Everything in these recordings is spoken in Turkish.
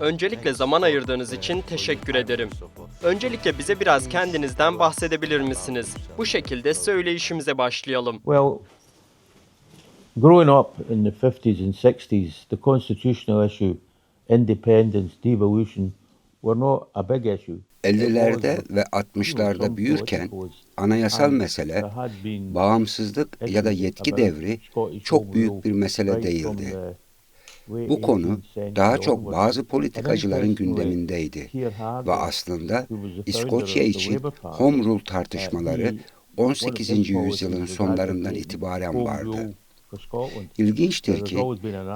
Öncelikle zaman ayırdığınız için teşekkür ederim. Öncelikle bize biraz kendinizden bahsedebilir misiniz? Bu şekilde söyleyişimize başlayalım. Well, growing up in the 50s and 60s, the constitutional issue, independence, devolution were not a big issue. 50'lerde ve 60'larda büyürken anayasal mesele, bağımsızlık ya da yetki devri çok büyük bir mesele değildi. Bu konu daha çok bazı politikacıların gündemindeydi ve aslında İskoçya için Home Rule tartışmaları 18. yüzyılın sonlarından itibaren vardı. İlginçtir ki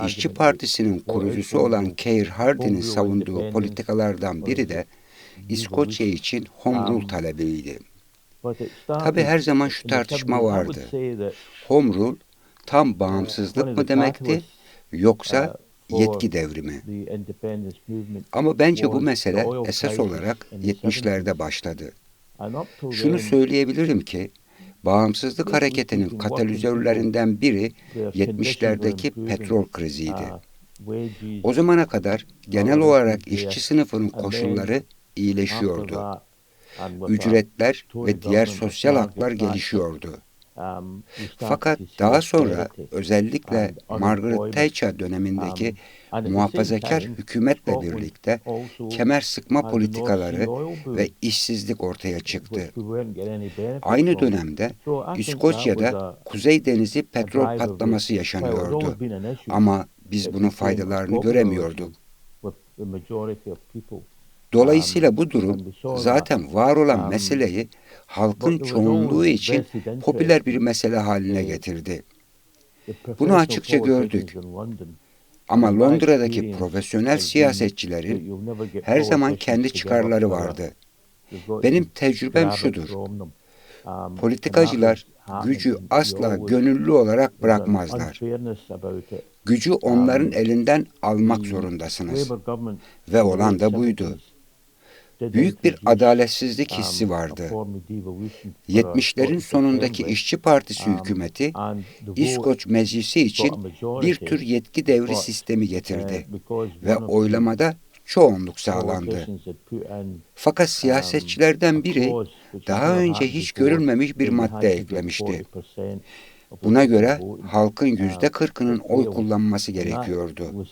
İşçi Partisi'nin kurucusu olan Keir Hardie'nin savunduğu politikalardan biri de İskoçya için Home Rule talebiydi. Tabii her zaman şu tartışma vardı. Home Rule tam bağımsızlık mı demekti yoksa yetki devrimi? Ama bence bu mesele esas olarak 70'lerde başladı. Şunu söyleyebilirim ki bağımsızlık hareketinin katalizörlerinden biri 70'lerdeki petrol kriziydi. O zamana kadar genel olarak işçi sınıfının koşulları iyileşiyordu. Ücretler ve diğer sosyal haklar gelişiyordu. Fakat daha sonra özellikle Margaret Thatcher dönemindeki muhafazakar hükümetle birlikte kemer sıkma politikaları ve işsizlik ortaya çıktı. Aynı dönemde İskoçya'da Kuzey Denizi petrol patlaması yaşanıyordu. Ama biz bunun faydalarını göremiyorduk. Dolayısıyla bu durum zaten var olan meseleyi halkın çoğunluğu için popüler bir mesele haline getirdi. Bunu açıkça gördük. Ama Londra'daki profesyonel siyasetçilerin her zaman kendi çıkarları vardı. Benim tecrübem şudur. Politikacılar gücü asla gönüllü olarak bırakmazlar. Gücü onların elinden almak zorundasınız. Ve olan da buydu. Büyük bir adaletsizlik hissi vardı. 70'lerin sonundaki İşçi Partisi hükümeti İskoç Meclisi için bir tür yetki devri sistemi getirdi ve oylamada çoğunluk sağlandı. Fakat siyasetçilerden biri daha önce hiç görülmemiş bir madde eklemişti. Buna göre halkın %40'ının oy kullanması gerekiyordu.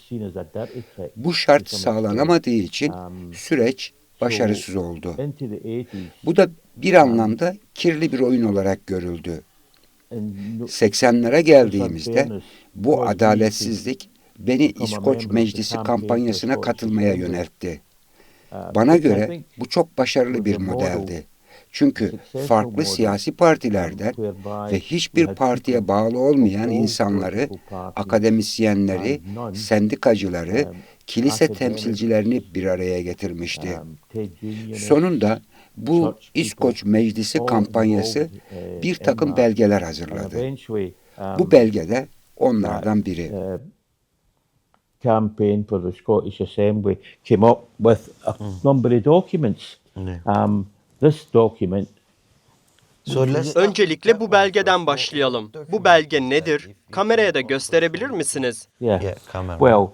Bu şart sağlanamadığı için süreç başarısız oldu. Bu da bir anlamda kirli bir oyun olarak görüldü. 80'lere geldiğimizde bu adaletsizlik beni İskoç Meclisi kampanyasına katılmaya yöneltti. Bana göre bu çok başarılı bir modeldi. Çünkü farklı siyasi partilerden ve hiçbir partiye bağlı olmayan insanları, akademisyenleri, sendikacıları, kilise temsilcilerini bir araya getirmişti. Sonunda bu İskoç Meclisi kampanyası bir takım belgeler hazırladı. Bu belge de onlardan biri. Campaign for the Scottish Assembly came up with a number of documents. This document. Öncelikle bu belgeden başlayalım. Bu belge nedir? Kameraya da gösterebilir misiniz? Yeah. Camera. Well,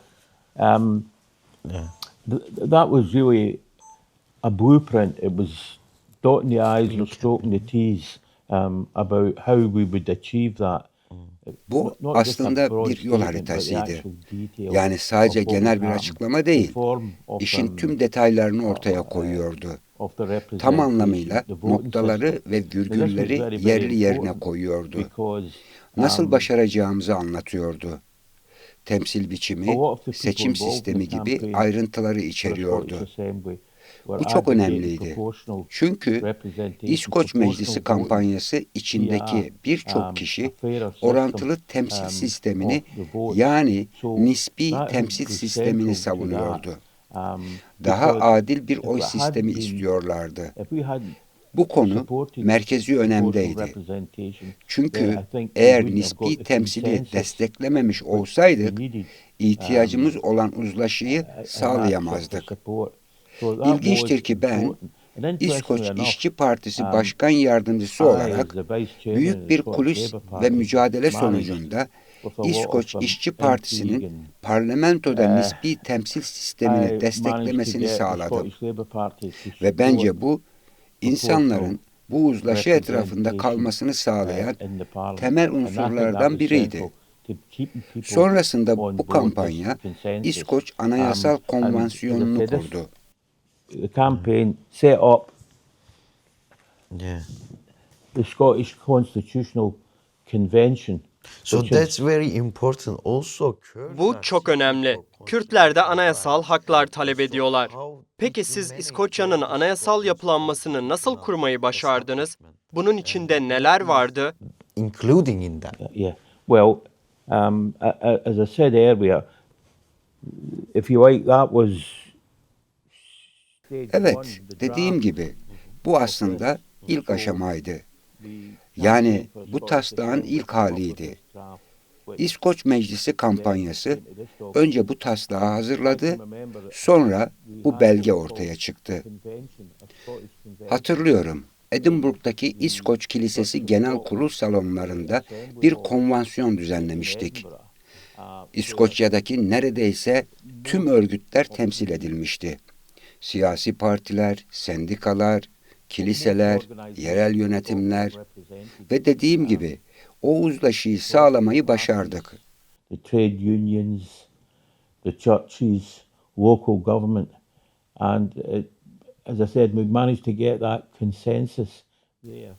that was really a blueprint. It was dotting the I's and stroking the T's about how we would achieve that. Bu aslında bir yol haritasıydı. Yani sadece genel bir açıklama değil, işin tüm detaylarını ortaya koyuyordu. Tam anlamıyla noktaları ve virgülleri yerli yerine koyuyordu. Nasıl başaracağımızı anlatıyordu. Temsil biçimi, seçim sistemi gibi ayrıntıları içeriyordu. Bu çok önemliydi. Çünkü İskoç Meclisi kampanyası içindeki birçok kişi orantılı temsil sistemini yani nispi temsil sistemini savunuyordu. Daha adil bir oy sistemi istiyorlardı. Bu konu merkezi önemdeydi. Çünkü eğer nispi temsili desteklememiş olsaydık, ihtiyacımız olan uzlaşıyı sağlayamazdık. İlginçtir ki ben, İskoç İşçi Partisi Başkan Yardımcısı olarak büyük bir kulis ve mücadele sonucunda İskoç İşçi Partisi'nin parlamentoda nispi temsil sistemini desteklemesini sağladım. Ve bence bu, insanların bu uzlaşı etrafında kalmasını sağlayan temel unsurlardan biriydi. Sonrasında bu kampanya İskoç Anayasal Konvansiyonu'nu kurdu. The campaign set up Yeah. the Scottish Constitutional Convention. So which is- that's very important. Also, Bu çok önemli. Kürtler de anayasal haklar talep ediyorlar. Peki siz İskoçya'nın anayasal yapılanmasını nasıl kurmayı başardınız? Bunun içinde neler vardı? including in that. Yeah. Well, as I said earlier, if you like, that was. Evet, dediğim gibi bu aslında ilk aşamaydı. Yani bu taslağın ilk haliydi. İskoç Meclisi kampanyası önce bu taslağı hazırladı, sonra bu belge ortaya çıktı. Hatırlıyorum, Edinburgh'daki İskoç Kilisesi Genel Kurul salonlarında bir konvansiyon düzenlemiştik. İskoçya'daki neredeyse tüm örgütler temsil edilmişti. Siyasi partiler, sendikalar, kiliseler, yerel yönetimler ve dediğim gibi o uzlaşıyı sağlamayı başardık. The trade unions, the churches, local government, and as I said, we managed to get that consensus there.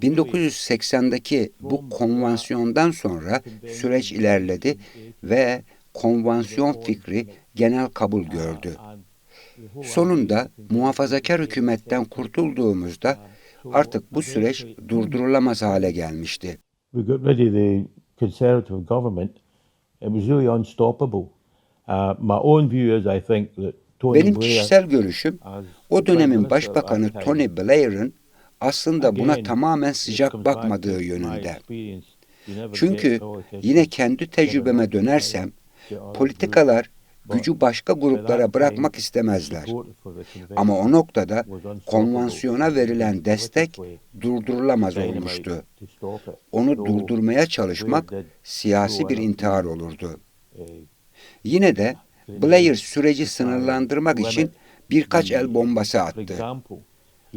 1980'deki bu konvansiyondan sonra süreç ilerledi ve konvansiyon fikri genel kabul gördü. Sonunda muhafazakar hükümetten kurtulduğumuzda artık bu süreç durdurulamaz hale gelmişti. We got rid of the Conservative government. It was really unstoppable. My own view is I think that Tony Benim Blair, kişisel görüşüm, o dönemin başbakanı Tony Blair'ın aslında buna tamamen sıcak bakmadığı yönünde. Çünkü yine kendi tecrübeme dönersem, politikalar gücü başka gruplara bırakmak istemezler. Ama o noktada konvansiyona verilen destek durdurulamaz olmuştu. Onu durdurmaya çalışmak siyasi bir intihar olurdu. Yine de Blair süreci sınırlandırmak için birkaç el bombası attı.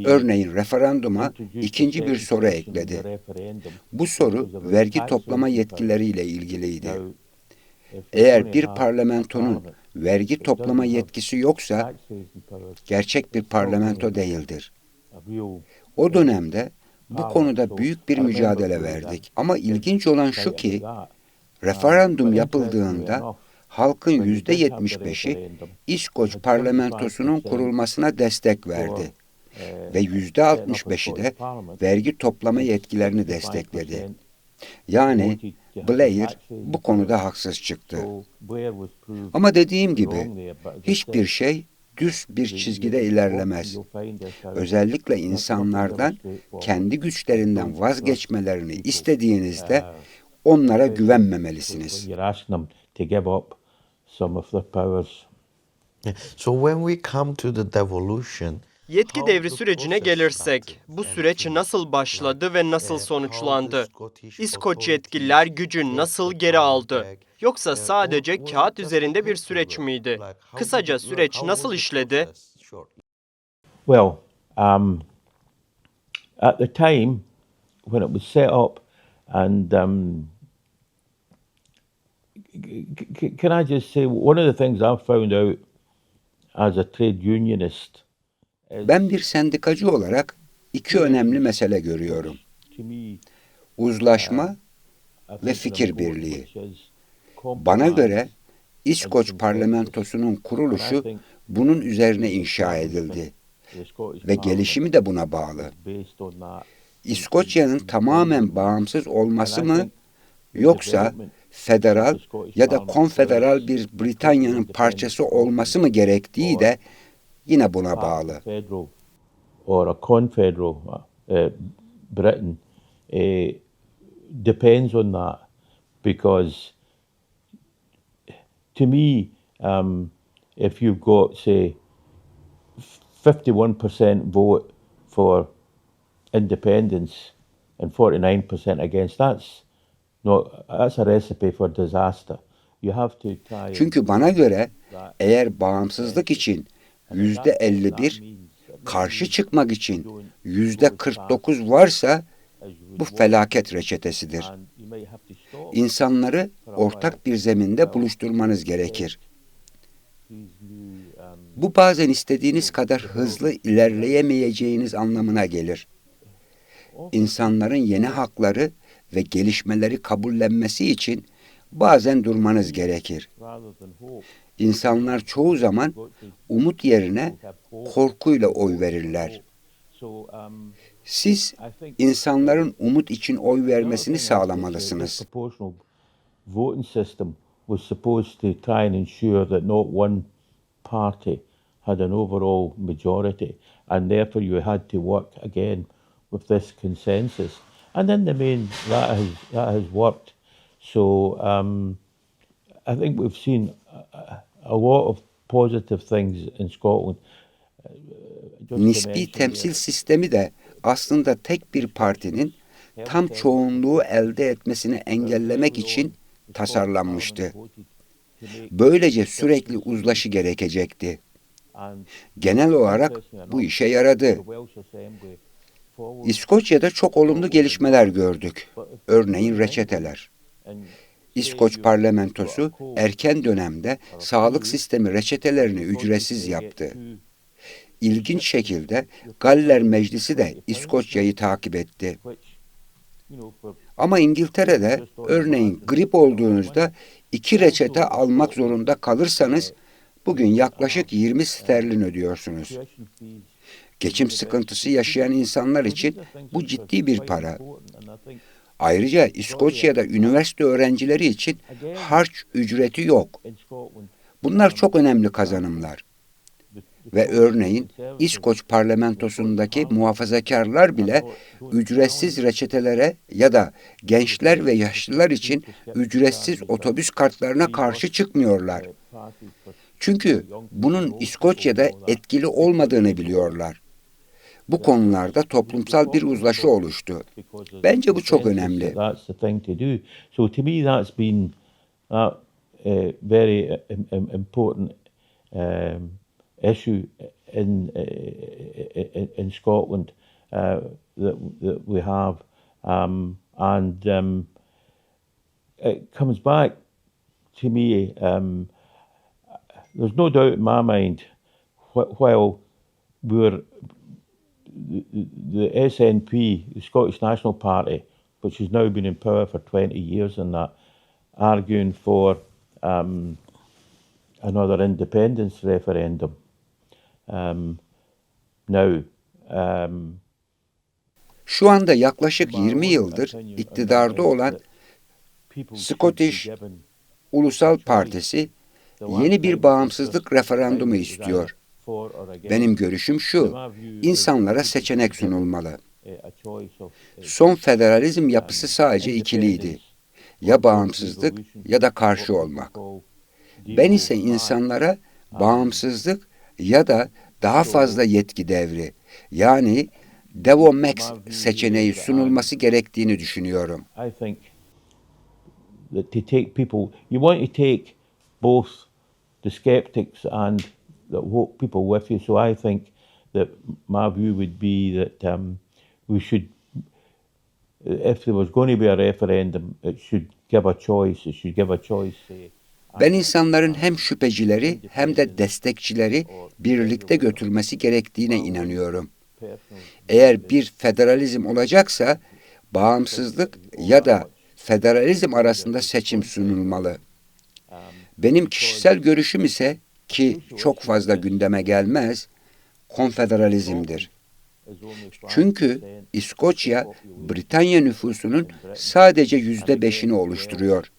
Örneğin referanduma ikinci bir soru ekledi. Bu soru vergi toplama yetkileriyle ilgiliydi. Eğer bir parlamentonun vergi toplama yetkisi yoksa gerçek bir parlamento değildir. O dönemde bu konuda büyük bir mücadele verdik. Ama ilginç olan şu ki referandum yapıldığında halkın %75'i İskoç parlamentosunun kurulmasına destek verdi ve %65'i de vergi toplama yetkilerini destekledi. Yani Blair bu konuda haksız çıktı. Ama dediğim gibi hiçbir şey düz bir çizgide ilerlemez. Özellikle insanlardan kendi güçlerinden vazgeçmelerini istediğinizde onlara güvenmemelisiniz. You're asking them to give up some of their powers. Yeah. So when we come to the devolution, Yetki devri sürecine gelirsek, bu süreç nasıl başladı ve nasıl sonuçlandı? İskoç yetkililer gücü nasıl geri aldı? Yoksa sadece kağıt üzerinde bir süreç miydi? Kısaca süreç nasıl işledi? Well, at the time when it was set up, and can I just say one of the things I've found out as a trade unionist is, Ben bir sendikacı olarak iki önemli mesele görüyorum. to me, Uzlaşma I ve think fikir an important birliği. which is Bana compromise. göre İskoç parlamentosunun kuruluşu bunun üzerine inşa edildi The Scottish ve Parliament gelişimi de buna bağlı. is based on that. İskoçya'nın tamamen bağımsız olması mı yoksa federal ya da konfederal bir Britanya'nın parçası olması mı gerektiği de yine buna bağlı. Federal or a confederal Britain depends on that, because to me, if you've got say 51% vote for independence and 49% against, No, that's a recipe for disaster. You have to try. Çünkü bana göre eğer bağımsızlık için %51, karşı çıkmak için %49 varsa bu felaket reçetesidir. İnsanları ortak bir zeminde buluşturmanız gerekir. Bu bazen istediğiniz kadar hızlı ilerleyemeyeceğiniz anlamına gelir. İnsanların yeni hakları ve gelişmeleri kabullenmesi için bazen durmanız gerekir. İnsanlar çoğu zaman umut yerine korkuyla oy verirler. Siz insanların umut için oy vermesini sağlamalısınız. Voting system was supposed to try and ensure that not one party had an overall majority, and therefore you had to work again with this consensus. And in the main, that has worked. So I think we've seen a lot of positive things in Scotland. Nispi temsil sistemi de aslında tek bir partinin tam çoğunluğu elde etmesini engellemek için tasarlanmıştı. Böylece sürekli uzlaşı gerekecekti. Genel olarak bu işe yaradı. İskoçya'da çok olumlu gelişmeler gördük. Örneğin reçeteler. İskoç parlamentosu erken dönemde sağlık sistemi reçetelerini ücretsiz yaptı. İlginç şekilde Galler Meclisi de İskoçya'yı takip etti. Ama İngiltere'de örneğin grip olduğunuzda 2 reçete almak zorunda kalırsanız bugün yaklaşık 20 sterlin ödüyorsunuz. Geçim sıkıntısı yaşayan insanlar için bu ciddi bir para. Ayrıca İskoçya'da üniversite öğrencileri için harç ücreti yok. Bunlar çok önemli kazanımlar. Ve örneğin İskoç parlamentosundaki muhafazakarlar bile ücretsiz reçetelere ya da gençler ve yaşlılar için ücretsiz otobüs kartlarına karşı çıkmıyorlar. Çünkü bunun İskoçya'da etkili olmadığını biliyorlar. Bu konularda toplumsal bir uzlaşı oluştu. Bence bu çok önemli. That's the thing to do. So to me, that's been that very important issue in Scotland that we have, and it comes back to me. There's no doubt in my mind while we're the SNP, the Scottish National Party, which has now been in power for 20 years and that, arguing for another independence referendum. Şu anda yaklaşık 20 yıldır iktidarda olan Scottish Ulusal Partisi yeni bir bağımsızlık referandumu istiyor. Benim görüşüm şu, insanlara seçenek sunulmalı. Son federalizm yapısı sadece ikiliydi. Ya bağımsızlık ya da karşı olmak. Ben ise insanlara bağımsızlık ya da daha fazla yetki devri, yani Devo Max seçeneği sunulması gerektiğini düşünüyorum. I think that to take people, you want to take both the skeptics and the woke people with you. So I think that my view would be that we should, if there was going to be a referendum, it should give a choice. It should give a choice. Ben insanların hem şüphecileri hem de destekçileri birlikte götürmesi gerektiğine inanıyorum. Eğer bir federalizm olacaksa bağımsızlık ya da federalizm arasında seçim sunulmalı. Benim kişisel görüşüm ise ki çok fazla gündeme gelmez, konfederalizmdir. Çünkü İskoçya, Britanya nüfusunun sadece %5'ini oluşturuyor.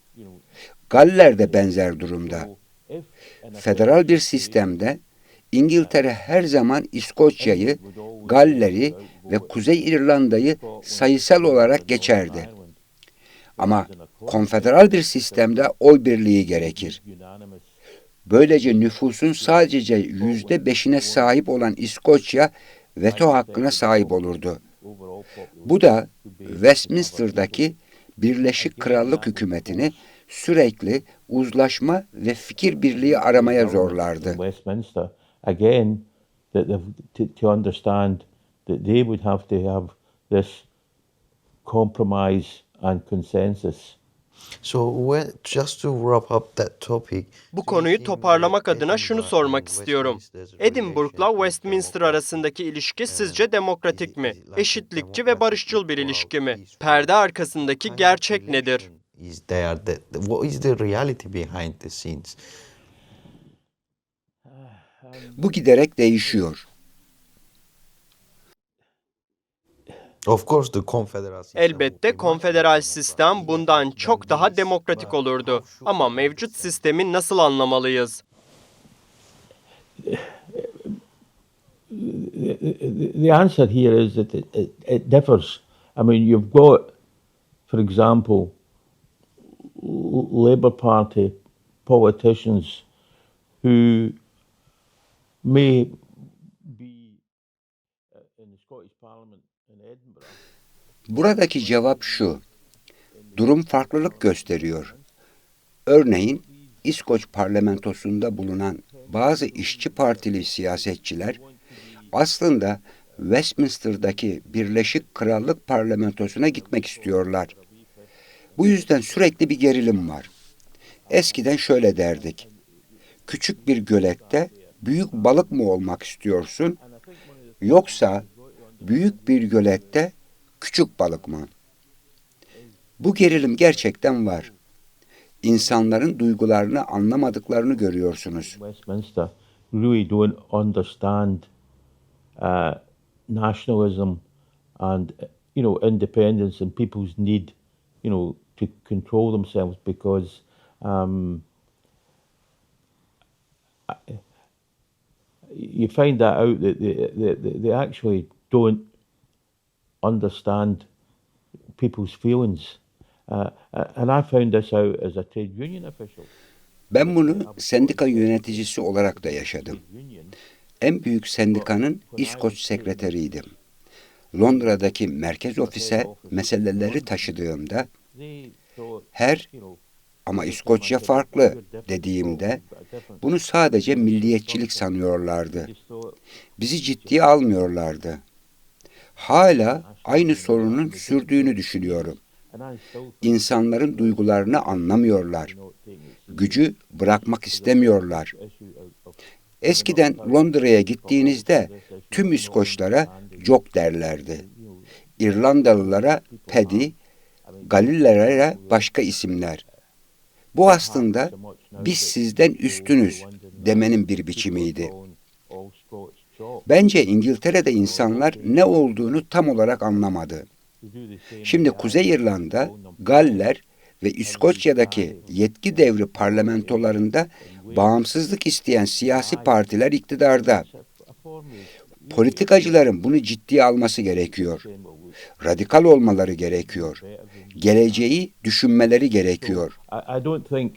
Galler de benzer durumda. Federal bir sistemde İngiltere her zaman İskoçya'yı, Galler'i ve Kuzey İrlanda'yı sayısal olarak geçerdi. Ama konfederal bir sistemde oy birliği gerekir. Böylece nüfusun sadece %5'ine sahip olan İskoçya veto hakkına sahip olurdu. Bu da Westminster'daki Birleşik Krallık hükümetini sürekli uzlaşma ve fikir birliği aramaya zorlardı. Westminster again that to understand that they would have to have this compromise and consensus. So just to wrap up that topic, Bu konuyu toparlamak adına şunu sormak istiyorum. Edinburgh'la Westminster arasındaki ilişki sizce demokratik mi? Eşitlikçi ve barışçıl bir ilişki mi? Perde arkasındaki gerçek nedir? What is the reality behind the scenes? Bu giderek değişiyor. Of course, the confederal system Elbette konfederal sistem bundan çok daha demokratik olurdu. Ama mevcut sistemi nasıl anlamalıyız? The answer here is that it differs. I mean, you've got, for example, Labour Party politicians who may be in the Scottish Parliament in Edinburgh. Buradaki cevap şu. Durum farklılık gösteriyor. Örneğin İskoç parlamentosunda bulunan bazı işçi partili siyasetçiler aslında Westminster'daki Birleşik Krallık parlamentosuna gitmek istiyorlar. Bu yüzden sürekli bir gerilim var. Eskiden şöyle derdik. Küçük bir gölette büyük balık mı olmak istiyorsun? Yoksa büyük bir gölette küçük balık mı? Bu gerilim gerçekten var. İnsanların duygularını anlamadıklarını görüyorsunuz. Westminster really don't understand nationalism and independence and people's need to control themselves because you find that out that they actually don't understand people's feelings. And I found this out as a trade union official. Ben bunu sendika yöneticisi olarak da yaşadım. En büyük sendikanın İskoç sekreteriydim. Londra'daki merkez ofise meseleleri taşıdığımda ama İskoçya farklı dediğimde bunu sadece milliyetçilik sanıyorlardı. Bizi ciddiye almıyorlardı. Hala aynı sorunun sürdüğünü düşünüyorum. İnsanların duygularını anlamıyorlar. Gücü bırakmak istemiyorlar. Eskiden Londra'ya gittiğinizde tüm İskoçlara Jock derlerdi. İrlandalılara Paddy, Galillilere başka isimler. Bu aslında biz sizden üstünüz demenin bir biçimiydi. Bence İngiltere'de insanlar ne olduğunu tam olarak anlamadı. Şimdi Kuzey İrlanda, Galler ve İskoçya'daki yetki devri parlamentolarında bağımsızlık isteyen siyasi partiler iktidarda. Politikacıların bunu ciddiye alması gerekiyor. Radikal olmaları gerekiyor. Geleceği düşünmeleri gerekiyor. I don't think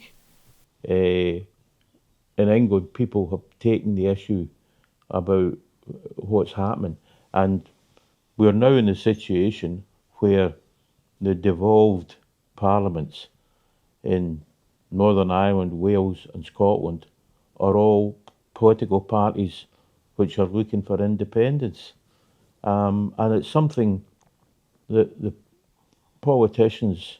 in England people have taken the issue about what's happening, and we're now in a situation where the devolved parliaments in Northern Ireland, Wales and Scotland are all political parties which are looking for independence. And it's something that the politicians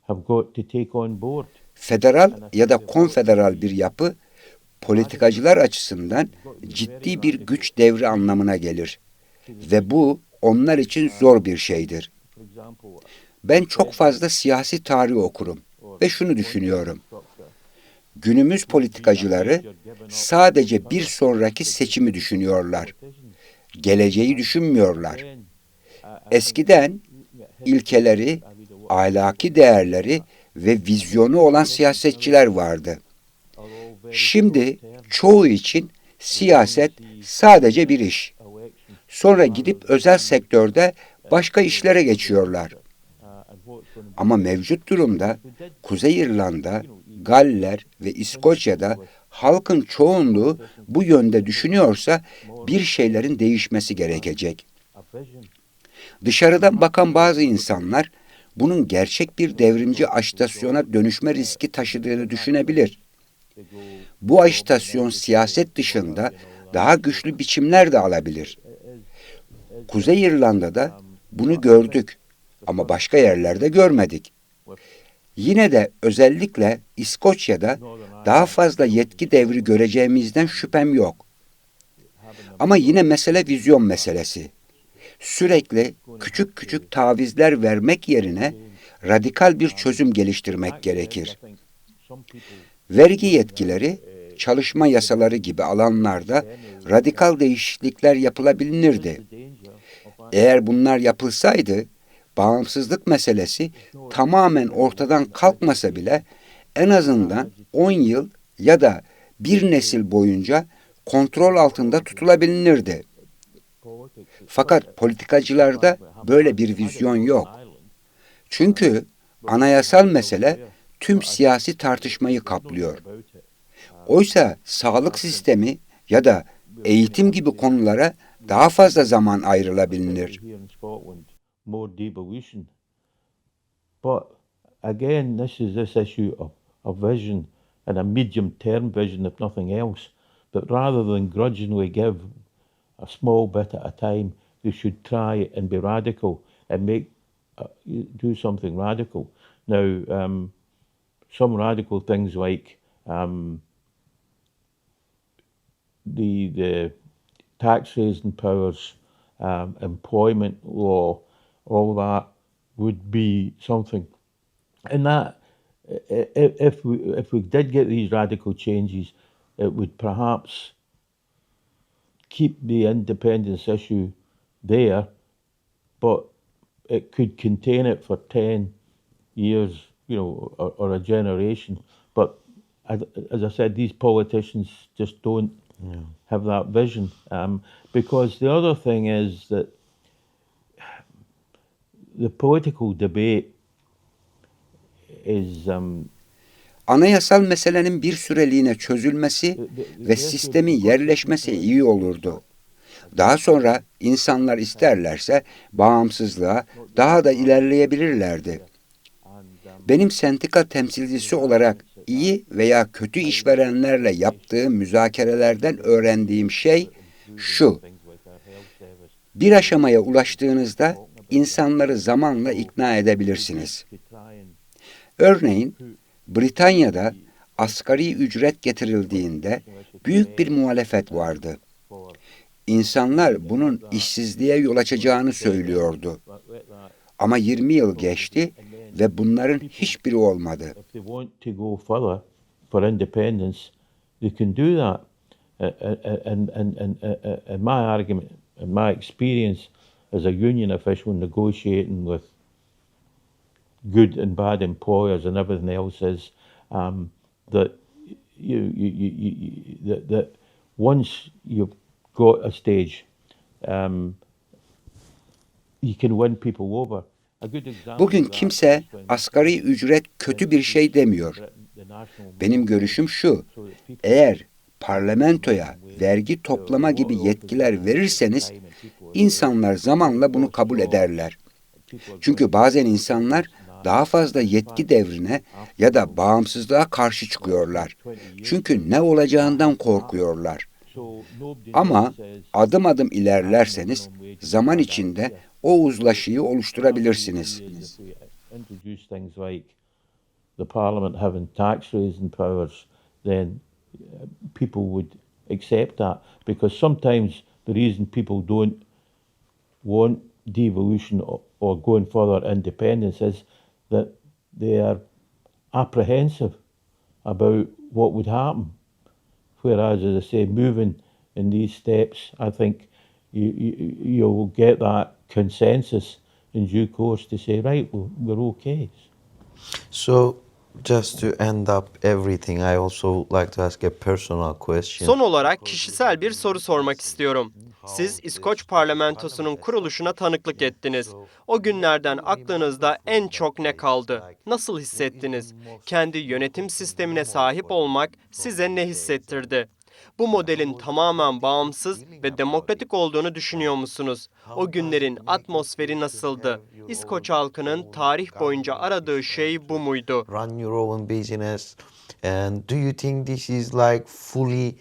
have got to take on board. Federal ya da konfederal bir yapı politikacılar açısından ciddi bir güç devri anlamına gelir. Ve bu onlar için zor bir şeydir. Ben çok fazla siyasi tarih okurum ve şunu düşünüyorum. Günümüz politikacıları sadece bir sonraki seçimi düşünüyorlar. Geleceği düşünmüyorlar. Eskiden ilkeleri, ahlaki değerleri ve vizyonu olan siyasetçiler vardı. Şimdi çoğu için siyaset sadece bir iş. Sonra gidip özel sektörde başka işlere geçiyorlar. Ama mevcut durumda Kuzey İrlanda, Galler ve İskoçya'da halkın çoğunluğu bu yönde düşünüyorsa bir şeylerin değişmesi gerekecek. Dışarıdan bakan bazı insanlar bunun gerçek bir devrimci ajitasyona dönüşme riski taşıdığını düşünebilir. Bu ajitasyon siyaset dışında daha güçlü biçimler de alabilir. Kuzey İrlanda'da bunu gördük ama başka yerlerde görmedik. Yine de özellikle İskoçya'da daha fazla yetki devri göreceğimizden şüphem yok. Ama yine mesele vizyon meselesi. Sürekli küçük küçük tavizler vermek yerine radikal bir çözüm geliştirmek gerekir. Vergi yetkileri, çalışma yasaları gibi alanlarda radikal değişiklikler yapılabilirdi. Eğer bunlar yapılsaydı, bağımsızlık meselesi tamamen ortadan kalkmasa bile en azından 10 yıl ya da bir nesil boyunca kontrol altında tutulabilirdi. Fakat politikacılarda böyle bir vizyon yok. Çünkü anayasal mesele tüm siyasi tartışmayı kaplıyor. Oysa sağlık sistemi ya da eğitim gibi konulara daha fazla zaman ayrılabilir. More devolution. But again, this issue of vision and a medium-term vision, if nothing else. But rather than grudgingly give a small bit at a time, we should try and be radical and do something radical. Now, some radical things like the tax raising powers, employment law, all that would be something. And that, if we did get these radical changes, it would perhaps keep the independence issue there, but it could contain it for 10 years, or a generation. But as I said, these politicians just don't have that vision. Because the other thing is that the political debate is Anayasal meselenin bir süreliğine çözülmesi ve sistemin yerleşmesi iyi olurdu. Daha sonra insanlar isterlerse bağımsızlığa daha da ilerleyebilirlerdi. Benim sendika temsilcisi olarak iyi veya kötü işverenlerle yaptığım müzakerelerden öğrendiğim şey şu: bir aşamaya ulaştığınızda insanları zamanla ikna edebilirsiniz. Örneğin Britanya'da asgari ücret getirildiğinde büyük bir muhalefet vardı. İnsanlar bunun işsizliğe yol açacağını söylüyordu. Ama 20 yıl geçti ve bunların hiçbiri olmadı. if they want to go further for independence, they can do that. And my argument, and my experience as a union official negotiating with good and bad employers and everything else is that that once you've got a stage, you can win people over. A good example Bugün of that kimse is when asgari ücret kötü bir şey demiyor. Benim görüşüm şu: eğer parlamentoya vergi toplama gibi yetkiler verirseniz, insanlar zamanla bunu kabul ederler. Çünkü bazen insanlar daha fazla yetki devrine ya da bağımsızlığa karşı çıkıyorlar. Çünkü ne olacağından korkuyorlar. Ama adım adım ilerlerseniz zaman içinde o uzlaşıyı oluşturabilirsiniz. Introduce things like the Parliament having tax raising powers, then people would accept that, because sometimes the reason people don't want devolution or going further independence is that they are apprehensive about what would happen. Whereas, as I say, moving in these steps, I think you'll get that consensus in due course to say, right, we're okay. So, just to end up everything, I also like to ask a personal question. Son olarak kişisel bir soru sormak istiyorum. Siz İskoç parlamentosunun kuruluşuna tanıklık ettiniz. O günlerden aklınızda en çok ne kaldı? Nasıl hissettiniz? Kendi yönetim sistemine sahip olmak size ne hissettirdi? Bu modelin tamamen bağımsız ve demokratik olduğunu düşünüyor musunuz? O günlerin atmosferi nasıldı? İskoç halkının tarih boyunca aradığı şey bu muydu? Run your own business. And do you think this is like fully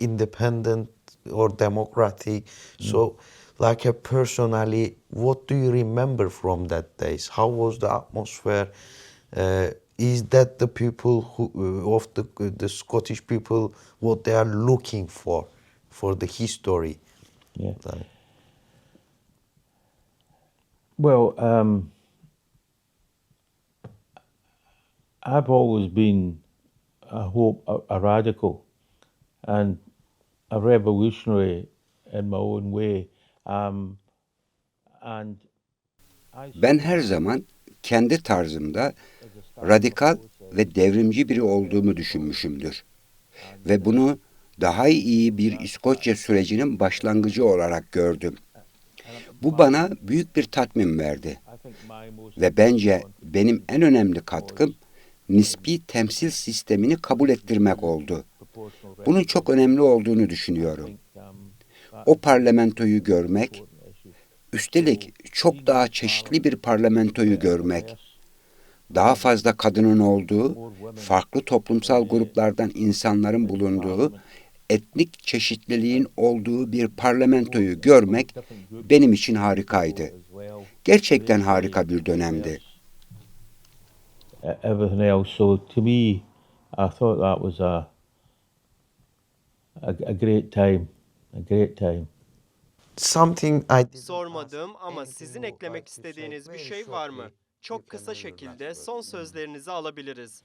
independent or democratic? So, like personally, what do you remember from that days? How was the atmosphere? Is that the people who of the Scottish people what they are looking for the history? Yeah. Like, Well, I've always been a radical and a revolutionary in my own way. And Ben her zaman kendi tarzımda radikal ve devrimci biri olduğumu düşünmüşümdür. Ve bunu daha iyi bir İskoçya sürecinin başlangıcı olarak gördüm. Bu bana büyük bir tatmin verdi. Ve bence benim en önemli katkım nispi temsil sistemini kabul ettirmek oldu. Bunun çok önemli olduğunu düşünüyorum. O parlamentoyu görmek, üstelik çok daha çeşitli bir parlamentoyu görmek, daha fazla kadının olduğu, farklı toplumsal gruplardan insanların bulunduğu, etnik çeşitliliğin olduğu bir parlamentoyu görmek benim için harikaydı. Gerçekten harika bir dönemdi. everything else. So to me, I thought that was a great time, a great time. something I didn't Sormadığım ask ama anything sizin more, eklemek but to say istediğiniz bir very şey var mı? shortly, Çok you kısa can do your şekilde last son word. sözlerinizi alabiliriz.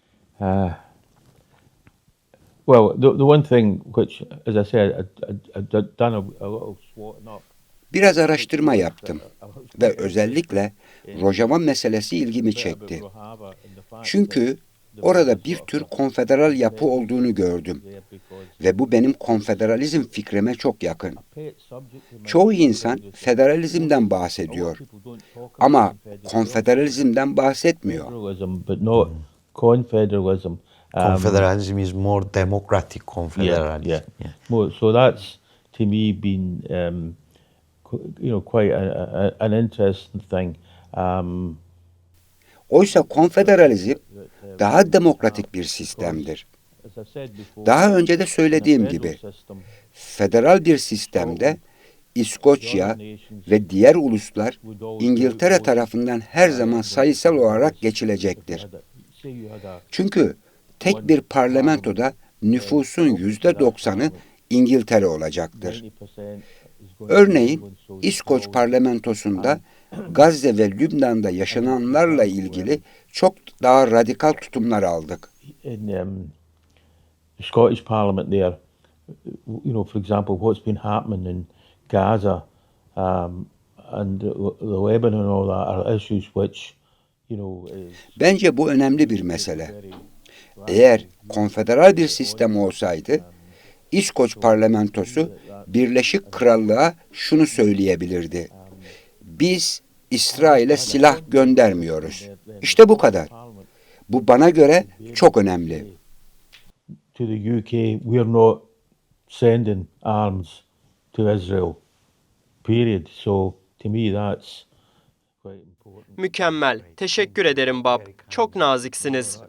Well, the one thing which, as I said, I'd done a little swatting up. Biraz araştırma yaptım ve özellikle Rojava meselesi ilgimi çekti. Çünkü orada bir tür konfederal yapı olduğunu gördüm ve bu benim konfederalizm fikrime çok yakın. Çoğu insan federalizmden bahsediyor ama konfederalizmden bahsetmiyor. Federalism, but not confederalism. Confederalism is more democratic Yeah, confederalism. yeah. So that's to me been, quite an interesting thing. Oysa konfederalizm daha demokratik bir sistemdir. As I said before, Daha önce de in a söylediğim federal gibi system, federal bir sistemde İskoçya ve diğer uluslar İngiltere tarafından her zaman sayısal olarak geçilecektir. Çünkü tek bir parlamentoda nüfusun %90'ı İngiltere olacaktır. Örneğin İskoç parlamentosunda Gazze ve Lübnan'da yaşananlarla ilgili çok daha radikal tutumlar aldık. in the Scottish Parliament there, for example, what's been happening in Gaza and the Lebanon and all that are issues which, is Bence bu önemli bir mesele. Eğer konfederal bir sistem olsaydı, İskoç parlamentosu Birleşik Krallığa şunu söyleyebilirdi: biz İsrail'e silah göndermiyoruz. İşte bu kadar. Bu bana göre çok önemli. to the UK, we're not sending arms to Israel, period. So to me that's quite important. Mükemmel. Teşekkür ederim Bob. Çok naziksiniz.